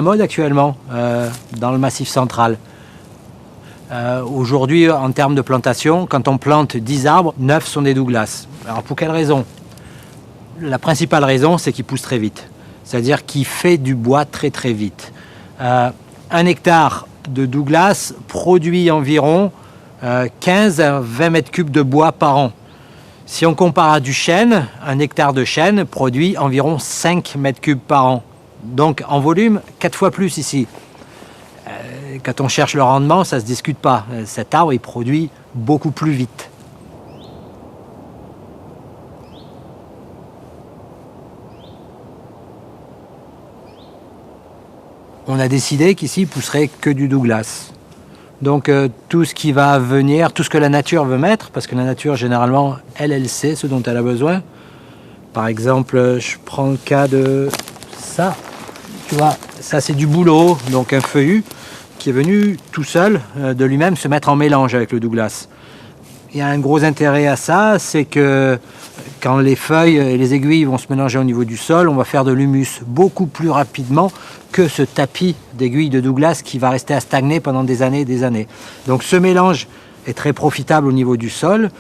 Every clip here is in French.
Mode actuellement dans le Massif central. Aujourd'hui, en termes de plantation, quand on plante 10 arbres, 9 sont des Douglas. Alors pour quelle raison? La principale raison, c'est qu'il pousse très vite. C'est-à-dire qu'il fait du bois très très vite. 1 hectare de Douglas produit environ 15 à 20 mètres cubes de bois par an. Si on compare à du chêne, 1 hectare de chêne produit environ 5 mètres cubes par an. Donc en volume, 4 fois plus ici. Quand on cherche le rendement, ça ne se discute pas. Cet arbre, il produit beaucoup plus vite. On a décidé qu'ici, il pousserait que du Douglas. Donc tout ce qui va venir, tout ce que la nature veut mettre, parce que la nature, généralement, elle sait ce dont elle a besoin. Par exemple, je prends le cas de ça. Tu vois, ça c'est du bouleau, donc un feuillu qui est venu tout seul de lui-même se mettre en mélange avec le Douglas. Il y a un gros intérêt à ça, c'est que quand les feuilles et les aiguilles vont se mélanger au niveau du sol, on va faire de l'humus beaucoup plus rapidement que ce tapis d'aiguilles de Douglas qui va rester à stagner pendant des années et des années. Donc ce mélange est très profitable au niveau du sol.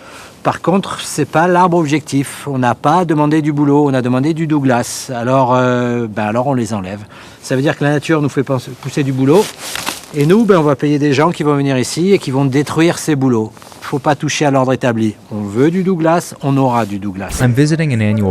Par contre, ce n'est pas l'arbre objectif. On n'a pas demandé du bouleau, on a demandé du Douglas. Alors on les enlève. Ça veut dire que la nature nous fait pousser du bouleau. Et nous, on va payer des gens qui vont venir ici et qui vont détruire ces bouleaux. Il ne faut pas toucher à l'ordre établi. On veut du Douglas, on aura du Douglas. I'm visiting an annual